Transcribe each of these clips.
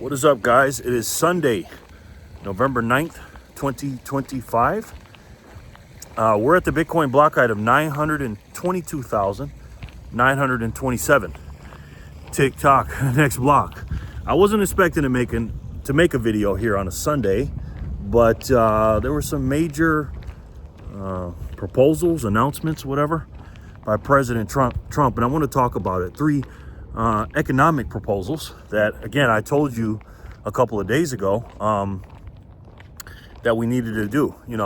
What is up, guys? It is Sunday, November 9th, 2025. We're at the Bitcoin block height of 922,927. TikTok, next block. I wasn't expecting to make a video here on a Sunday, but there were some major proposals, announcements, whatever, by President Trump, and I want to talk about it. Three economic proposals that, again, I told you a couple of days ago that we needed to do, in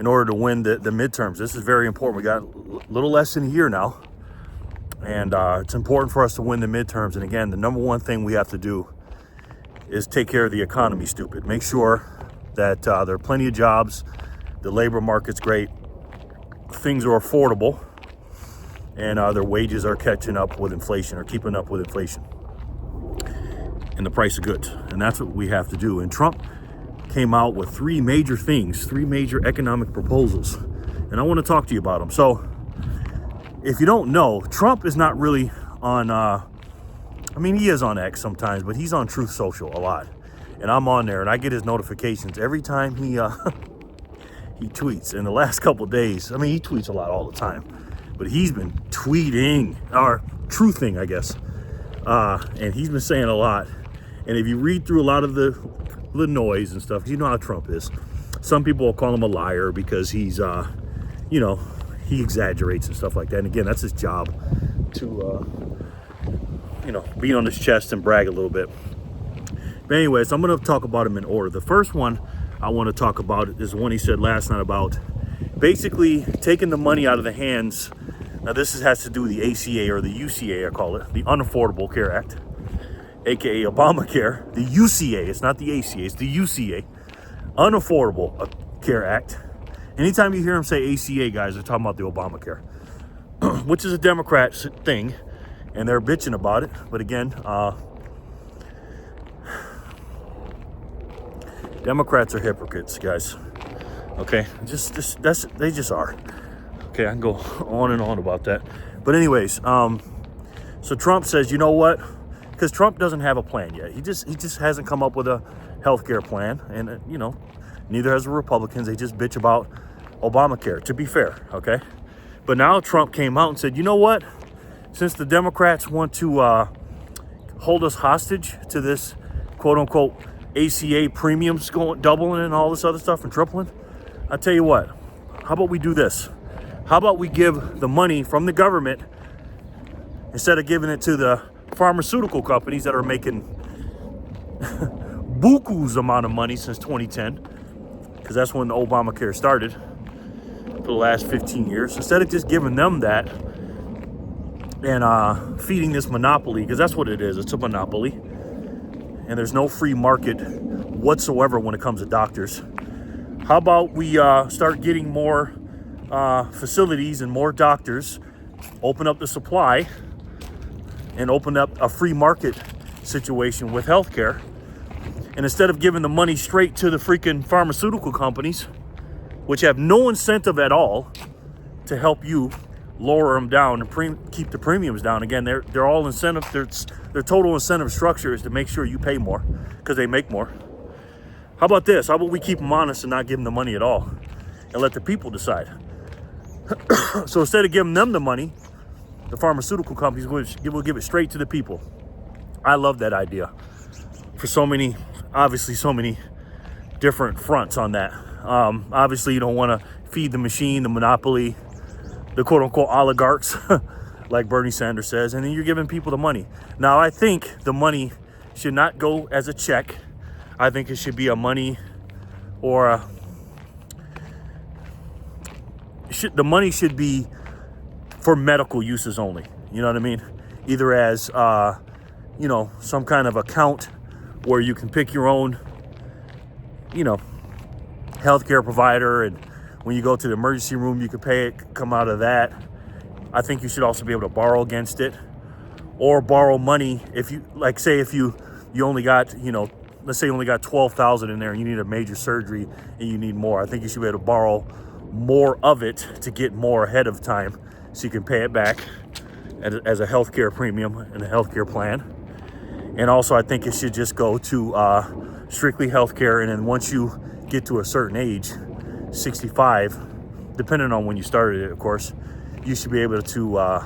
order to win the midterms. This is very important. We got a little less than a year now, and it's important for us to win the midterms. And again, the number one thing we have to do is take care of the economy, stupid. Make sure that there are plenty of jobs, the labor market's great, things are affordable, and their wages are catching up with inflation, or keeping up with inflation and the price of goods. And that's what we have to do. And Trump came out with three major things, three major economic proposals, and I want to talk to you about them. So if you don't know, Trump is not really on he is on X sometimes, but he's on Truth Social a lot, and I'm on there, and I get his notifications every time he he tweets. In the last couple of days, he tweets a lot all the time, but he's been tweeting, or truthing, I guess, and he's been saying a lot. And if you read through a lot of the noise and stuff, you know how Trump is. Some people will call him a liar because he's, he exaggerates and stuff like that. And again, that's his job to, beat on his chest and brag a little bit. But anyways, I'm going to talk about him in order. The first one I want to talk about is the one he said last night about basically taking the money out of the hands. Now, this has to do with the ACA, or the UCA, I call it, the Unaffordable Care Act, aka Obamacare. The UCA, it's not the ACA, it's the UCA, Unaffordable Care Act. Anytime you hear them say ACA, guys, they're talking about the Obamacare, which is a Democrat thing, and they're bitching about it. But again, Democrats are hypocrites, guys. Okay, they just are. Okay, I can go on and on about that. But anyways, so Trump says, you know what? Because Trump doesn't have a plan yet. He just hasn't come up with a healthcare plan, and neither has the Republicans. They just bitch about Obamacare, to be fair, okay? But now Trump came out and said, you know what? Since the Democrats want to hold us hostage to this quote-unquote ACA premiums doubling and all this other stuff and tripling, I tell you what, how about we do this? How about we give the money from the government, instead of giving it to the pharmaceutical companies that are making buku's amount of money since 2010, because that's when Obamacare started, for the last 15 years. Instead of just giving them that and feeding this monopoly, because that's what it is, it's a monopoly, and there's no free market whatsoever when it comes to doctors. How about we start getting more facilities and more doctors, open up the supply, and open up a free market situation with healthcare. And instead of giving the money straight to the freaking pharmaceutical companies, which have no incentive at all to help you lower them down and keep the premiums down. Again, they're all incentive. Their total incentive structure is to make sure you pay more because they make more. How about this? How about we keep them honest and not give them the money at all, and let the people decide? So instead of giving them the money, the pharmaceutical companies will give it straight to the people. I love that idea for so many different fronts on that. Obviously, you don't want to feed the machine, the monopoly, the quote-unquote oligarchs, like Bernie Sanders says, and then you're giving people the money. Now, I think the money should not go as a check. I think it should be a money, or the money should be for medical uses only. You know what I mean? Either as, some kind of account where you can pick your own, healthcare provider, and when you go to the emergency room, you can pay it, come out of that. I think you should also be able to borrow against it, or borrow money if you, like, say if you only got, let's say you only got $12,000 in there and you need a major surgery and you need more. I think you should be able to borrow more of it to get more ahead of time, so you can pay it back as a healthcare premium and a healthcare plan. And also, I think it should just go to strictly healthcare. And then once you get to a certain age, 65, depending on when you started it, of course, you should be able to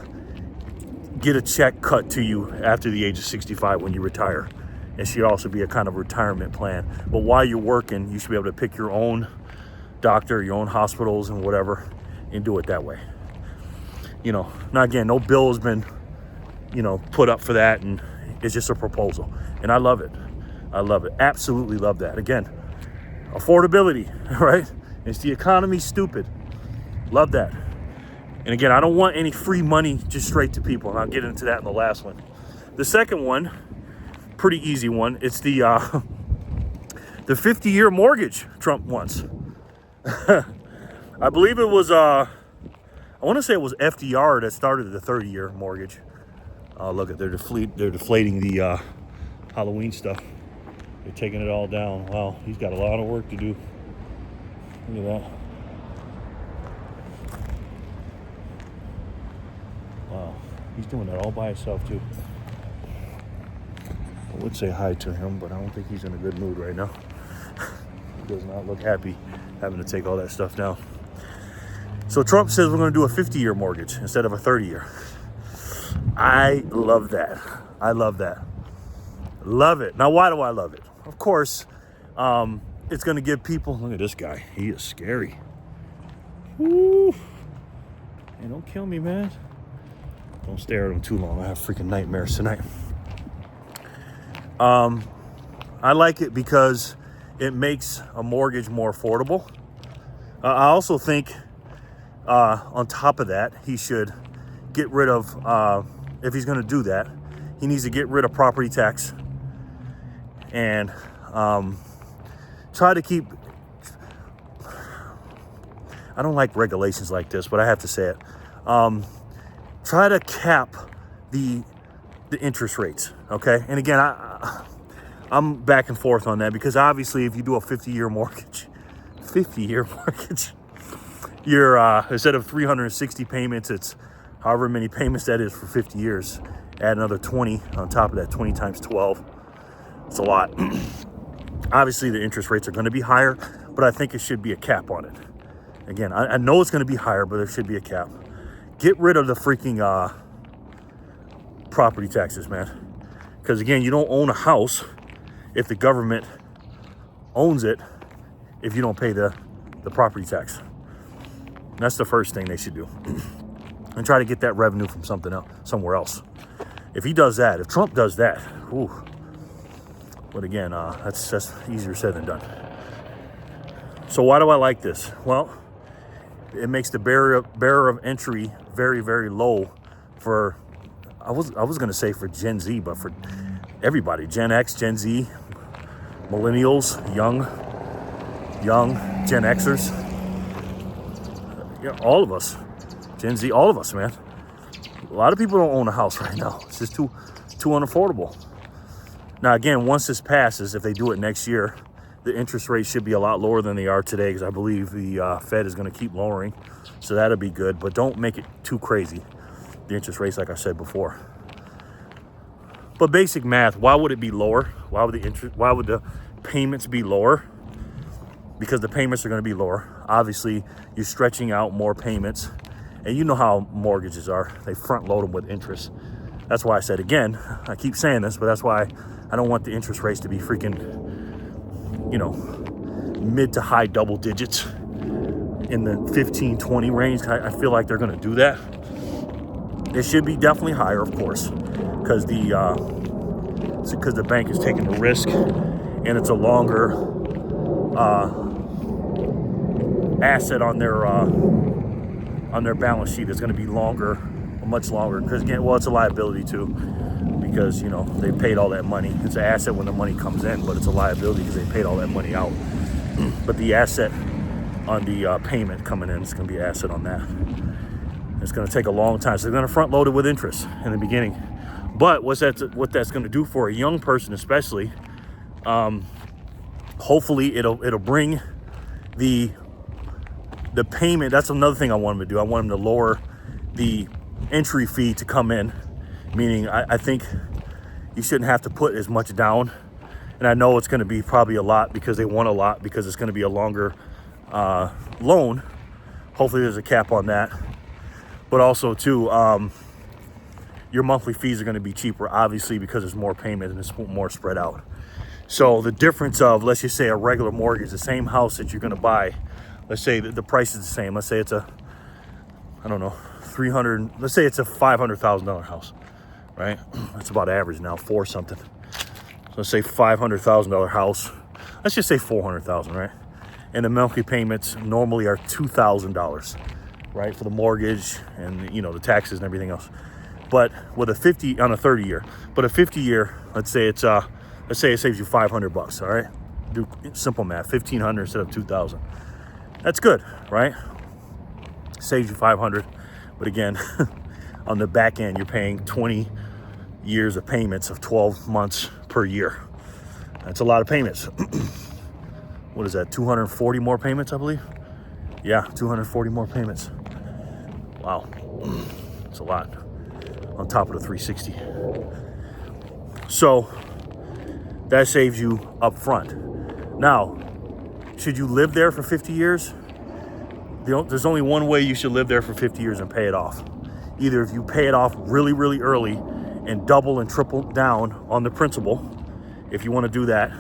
get a check cut to you after the age of 65 when you retire. It should also be a kind of retirement plan. But while you're working, you should be able to pick your own doctor, your own hospitals and whatever, and do it that way. You know, now again, no bill has been, you know, put up for that, and it's just a proposal. And I love it. I love it. Absolutely love that. Again, affordability, right? It's the economy, stupid. Love that. And again, I don't want any free money just straight to people. And I'll get into that in the last one. The second one, pretty easy one. It's the 50-year mortgage Trump wants. I believe it was, I want to say it was FDR that started the 30-year mortgage. Look at, they're deflating the Halloween stuff. They're taking it all down. Wow, he's got a lot of work to do. Look at that. Wow, he's doing that all by himself too. I would say hi to him, but I don't think he's in a good mood right now. He does not look happy having to take all that stuff down. So Trump says we're going to do a 50-year mortgage instead of a 30-year. I love that. I love that. Love it. Now, why do I love it? Of course, it's going to give people... Look at this guy. He is scary. Woo. Hey, don't kill me, man. Don't stare at him too long. I have freaking nightmares tonight. I like it because it makes a mortgage more affordable. I also think, on top of that, he should get rid of, if he's going to do that, he needs to get rid of property tax and try to keep... I don't like regulations like this, but I have to say it. Try to cap the interest rates, okay? And again, I'm back and forth on that because obviously if you do a 50-year mortgage, you're, instead of 360 payments, it's however many payments that is for 50 years. Add another 20 on top of that, 20 times 12. It's a lot. Obviously, the interest rates are going to be higher, but I think it should be a cap on it. Again, I know it's going to be higher, but there should be a cap. Get rid of the freaking property taxes, man. Because again, you don't own a house if the government owns it if you don't pay the property tax. That's the first thing they should do. And try to get that revenue from somewhere else. If he does that, if Trump does that, whew. But again, that's easier said than done. So why do I like this? Well, it makes the barrier of entry very, very low for, I was going to say for Gen Z, but for everybody, Gen X, Gen Z, millennials, young Gen Xers, yeah, all of us, Gen Z, all of us, man. A lot of people don't own a house right now. It's just too unaffordable. Now, again, once this passes, if they do it next year, the interest rates should be a lot lower than they are today because I believe the Fed is going to keep lowering. So that'll be good, but don't make it too crazy, the interest rates, like I said before. But basic math, why would it be lower? Why would the payments be lower? Because the payments are going to be lower. Obviously, you're stretching out more payments. And you know how mortgages are. They front load them with interest. That's why I said, again, I keep saying this, but that's why I don't want the interest rates to be freaking, you know, mid to high double digits in the 15, 20 range. I feel like they're going to do that. It should be definitely higher, of course, because the bank is taking the risk and it's a longer asset on their balance sheet. It's going to be longer, much longer, because again, well, it's a liability too, because, you know, they paid all that money. It's an asset when the money comes in, but it's a liability because they paid all that money out. But the asset on the payment coming in is going to be an asset on that. It's going to take a long time, so they're going to front load it with interest in the beginning. But what that's going to do for a young person, especially, hopefully it'll bring the payment. That's another thing I want them to do. I want them to lower the entry fee to come in, meaning I think you shouldn't have to put as much down. And I know it's going to be probably a lot because they want a lot, because it's going to be a longer loan. Hopefully there's a cap on that. But also too, your monthly fees are going to be cheaper, obviously, because there's more payment and it's more spread out. So the difference of, let's just say, a regular mortgage, the same house that you're going to buy, let's say that the price is the same. Let's say it's a, I don't know, let's say it's a $500,000 house, right? That's about average now, four something. So let's say $500,000 house. Let's just say $400,000, right? And the monthly payments normally are $2,000, right? For the mortgage and, you know, the taxes and everything else. But with a 50 on a 30 year, but a 50 year, let's say it saves you $500, all right? Do simple math, 1,500 instead of 2,000. That's good, right? Saves you 500. But again, on the back end, you're paying 20 years of payments of 12 months per year. That's a lot of payments. What is that, 240 more payments, I believe? Yeah, 240 more payments. Wow, it's a lot on top of the 360. So that saves you up front. Now, should you live there for 50 years? There's only one way you should live there for 50 years and pay it off. Either if you pay it off really, really early and double and triple down on the principal, if you want to do that,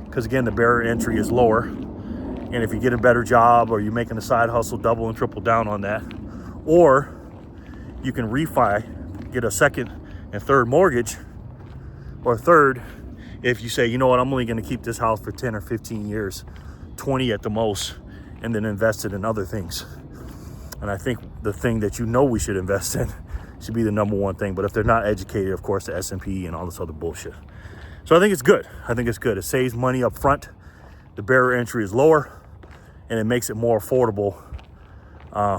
because again, the barrier to entry is lower. And if you get a better job or you're making a side hustle, double and triple down on that. Or you can refi, get a second and third mortgage, or third, if you say, you know what, I'm only going to keep this house for 10 or 15 years, 20 at the most, and then invest it in other things. And I think the thing that you know we should invest in should be the number one thing. But if they're not educated, of course, the S&P and all this other bullshit. So I think it's good. I think it's good. It saves money up front. The barrier entry is lower, and it makes it more affordable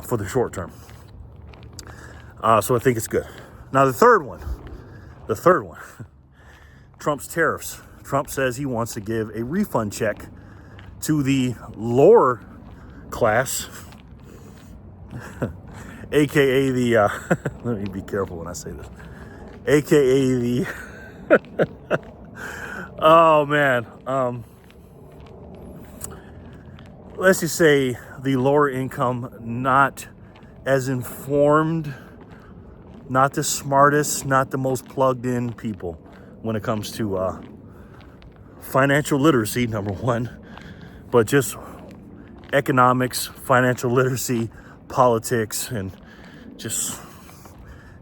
for the short term. So I think it's good. Now the third one, Trump's tariffs. Trump says he wants to give a refund check to the lower class, aka the let me be careful when I say this, aka the oh man, let's just say the lower income, not as informed, not the smartest, not the most plugged in people when it comes to financial literacy, number one, but just economics, financial literacy, politics, and just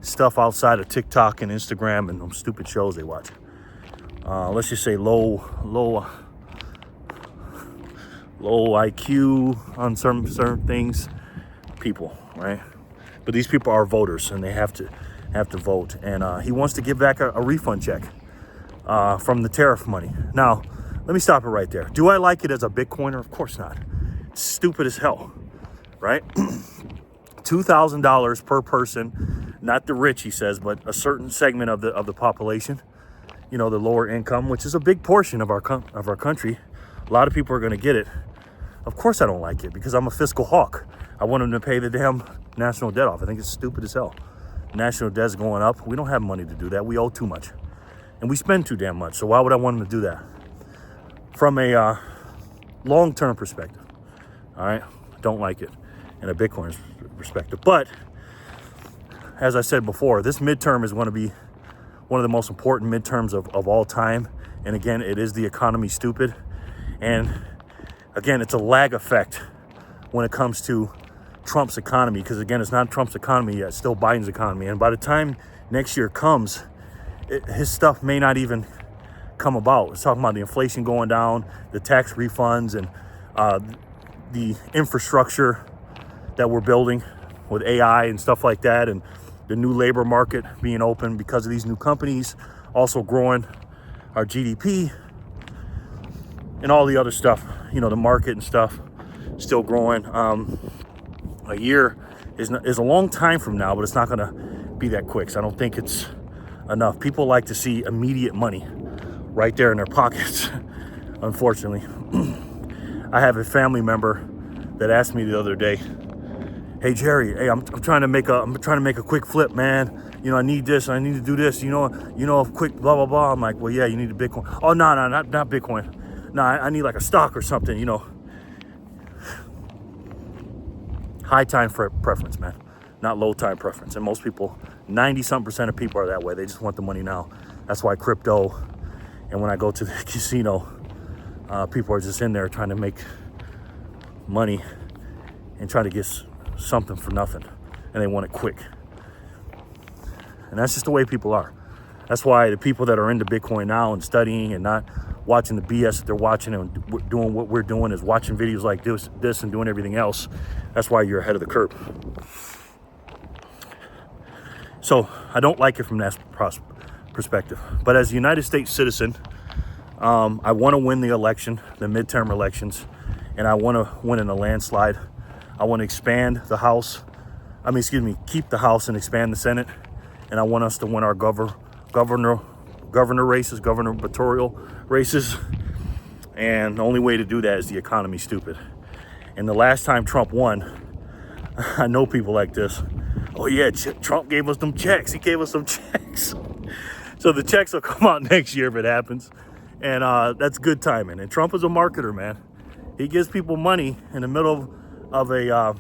stuff outside of TikTok and Instagram and them stupid shows they watch. Let's just say low IQ on certain things, people, right? But these people are voters and they have to vote. And he wants to give back a refund check from the tariff money. Now, let me stop it right there. Do I like it as a Bitcoiner? Of course not. It's stupid as hell, right? $2,000 per person, not the rich, he says, but a certain segment of the population, you know, the lower income, which is a big portion of our country. A lot of people are going to get it. Of course I don't like it, because I'm a fiscal hawk. I want them to pay the damn national debt off. I think it's stupid as hell. National debt's going up. We don't have money to do that. We owe too much. And we spend too damn much. So why would I want them to do that? From a long-term perspective, all right? Don't like it in a Bitcoin perspective. But as I said before, this midterm is going to be one of the most important midterms of all time. And again, it is the economy stupid. And again, it's a lag effect when it comes to Trump's economy, because again, it's not Trump's economy yet, it's still Biden's economy. And by the time next year comes, his stuff may not even come about. It's talking about the inflation going down, the tax refunds, and the infrastructure that we're building with AI and stuff like that, and the new labor market being open because of these new companies, also growing our GDP and all the other stuff, you know, the market and stuff still growing. A year is a long time from now, but it's not going to be that quick. So I don't think it's enough. People like to see immediate money right there in their pockets, unfortunately. I have a family member that asked me the other day, hey Jerry, hey, I'm trying to make a quick flip, man. You know, I need this, I need to do this, you know, a quick blah blah blah. I'm like, well, yeah, you need a Bitcoin. Oh, no, not Bitcoin. No, I need like a stock or something, you know. High time preference, man, not low time preference. And most people, 90-something% of people are that way. They just want the money now. That's why crypto, and when I go to the casino, people are just in there trying to make money and try to get something for nothing, and they want it quick. And that's just the way people are. That's why the people that are into Bitcoin now and studying and not watching the BS that they're watching and doing what we're doing is watching videos like this and doing everything else. That's why you're ahead of the curve. So I don't like it from that perspective. But as a United States citizen, I want to win the election, the midterm elections, and I want to win in a landslide. I want to expand the House. Keep the House and expand the Senate. And I want us to win our governor races, gubernatorial races. And the only way to do that is the economy, stupid. And the last time Trump won, I know people like this. Oh yeah, Trump gave us them checks. He gave us some checks. So the checks will come out next year if it happens. And that's good timing. And Trump is a marketer, man. He gives people money in the middle of a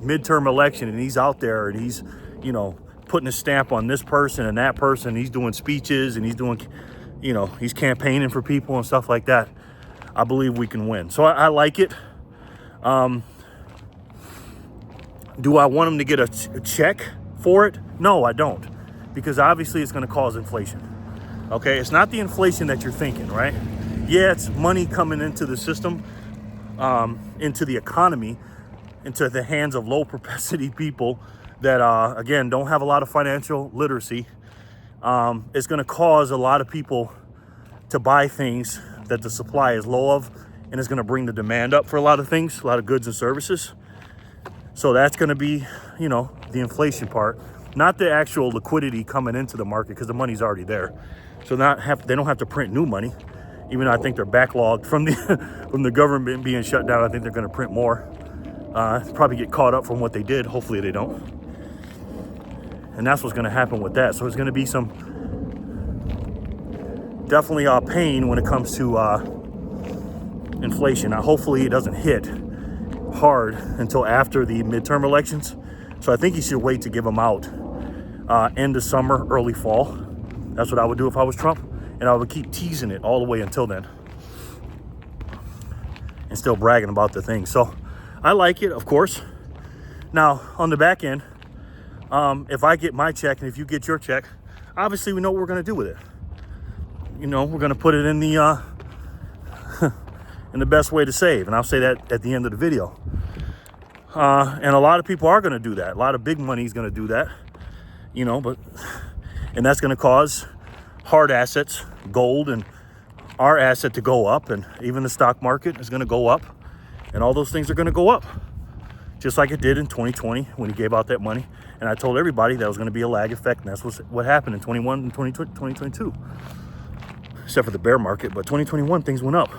midterm election, and he's out there and he's, you know, putting a stamp on this person and that person. He's doing speeches and he's doing, you know, he's campaigning for people and stuff like that. I believe we can win. So I like it. Do I want him to get a check for it? No, I don't. Because obviously it's going to cause inflation. Okay, it's not the inflation that you're thinking, right? Yeah, it's money coming into the system, into the economy, into the hands of low propensity people that, again, don't have a lot of financial literacy. It's going to cause a lot of people to buy things that the supply is low of, and it's going to bring the demand up for a lot of things, a lot of goods and services. So that's going to be, you know, the inflation part, not the actual liquidity coming into the market, because the money's already there. So they don't have to print new money, even though I think they're backlogged from the government being shut down. I think they're going to print more. Probably get caught up from what they did. Hopefully they don't. And that's what's going to happen with that. So it's going to be some definitely pain when it comes to inflation. Now, hopefully it doesn't hit hard until after the midterm elections. So I think you should wait to give them out end of summer, early fall. That's what I would do if I was Trump. And I would keep teasing it all the way until then. And still bragging about the thing. So I like it, of course. Now, on the back end, if I get my check and if you get your check, obviously we know what we're going to do with it. You know, we're going to put it in the in the best way to save. And I'll say that at the end of the video. And a lot of people are going to do that. A lot of big money is going to do that. You know, and that's going to cause hard assets, gold, and our asset to go up. And even the stock market is going to go up. And all those things are going to go up. Just like it did in 2020 when he gave out that money. And I told everybody that was going to be a lag effect. And that's what happened in 21 and 2022. Except for the bear market. But 2021, things went up.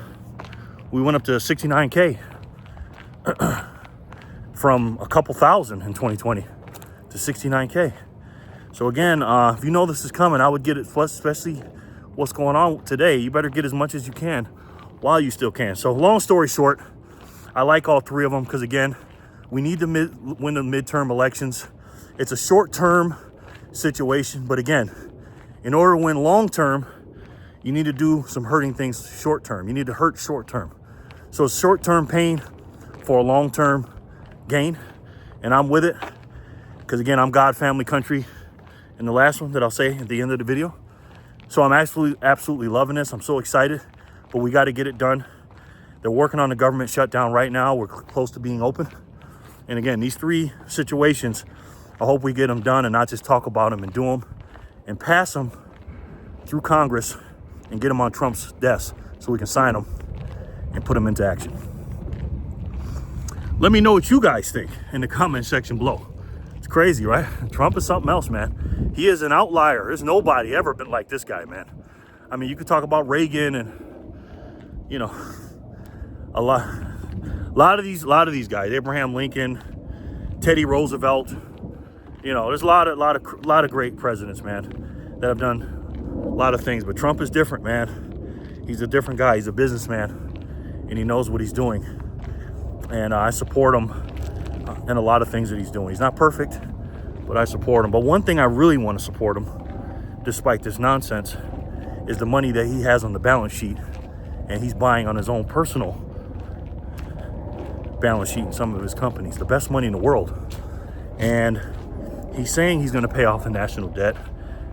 We went up to 69K from a couple thousand in 2020 to 69K. So again, if you know this is coming, I would get it, especially what's going on today. You better get as much as you can while you still can. So long story short, I like all three of them because, again, we need to win the midterm elections. It's a short-term situation. But again, in order to win long-term, you need to do some hurting things short-term. You need to hurt short-term. So it's short-term pain for a long-term gain. And I'm with it because, again, I'm God, family, country. And the last one that I'll say at the end of the video. So I'm absolutely loving this. I'm so excited. But we got to get it done. They're working on the government shutdown right now. We're close to being open. And again, these three situations, I hope we get them done and not just talk about them and do them and pass them through Congress and get them on Trump's desk so we can sign them and put them into action. Let me know what you guys think in the comment section below. It's crazy, right? Trump is something else, man. He is an outlier. There's nobody ever been like this guy, man. I mean, you could talk about Reagan and, you know, a A lot of these guys, Abraham Lincoln, Teddy Roosevelt, you know, there's a lot of great presidents, man, that have done a lot of things. But Trump is different, man. He's a different guy. He's a businessman, and he knows what he's doing. And I support him in a lot of things that he's doing. He's not perfect, but I support him. But one thing I really want to support him, despite this nonsense, is the money that he has on the balance sheet, and he's buying on his own personal balance sheet in some of his companies, the best money in the world. And he's saying he's going to pay off the national debt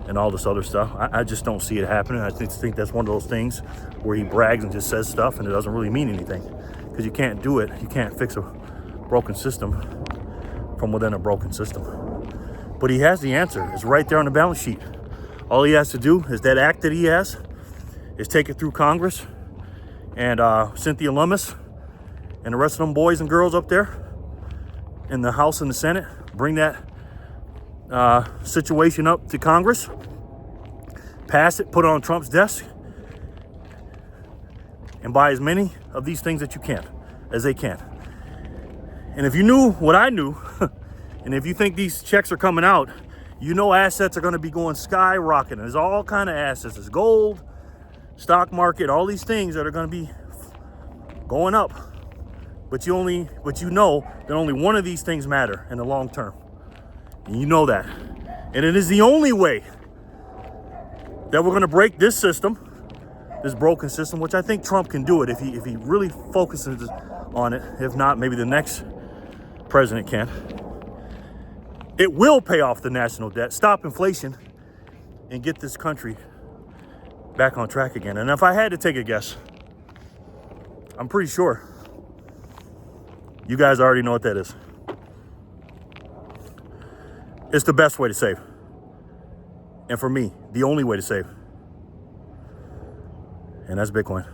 and all this other stuff. I just don't see it happening. I just think that's one of those things where he brags and just says stuff and it doesn't really mean anything, because you can't do it. You can't fix a broken system from within a broken system. But he has the answer. It's right there on the balance sheet. All he has to do is that act that he has is take it through Congress, and Cynthia Lummis and the rest of them boys and girls up there in the House and the Senate bring that situation up to Congress, pass it, put it on Trump's desk, and buy as many of these things that you can, as they can. And if you knew what I knew, and if you think these checks are coming out, you know assets are going to be going skyrocketing. There's all kind of assets. There's gold, stock market, all these things that are going to be going up. But you know that only one of these things matter in the long term. And you know that. And it is the only way that we're going to break this system, this broken system, which I think Trump can do it if he really focuses on it. If not, maybe the next president can. It will pay off the national debt, stop inflation, and get this country back on track again. And if I had to take a guess, I'm pretty sure you guys already know what that is. It's the best way to save. And for me, the only way to save. And that's Bitcoin.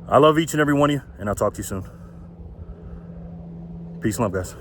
I love each and every one of you, and I'll talk to you soon. Peace and love, guys.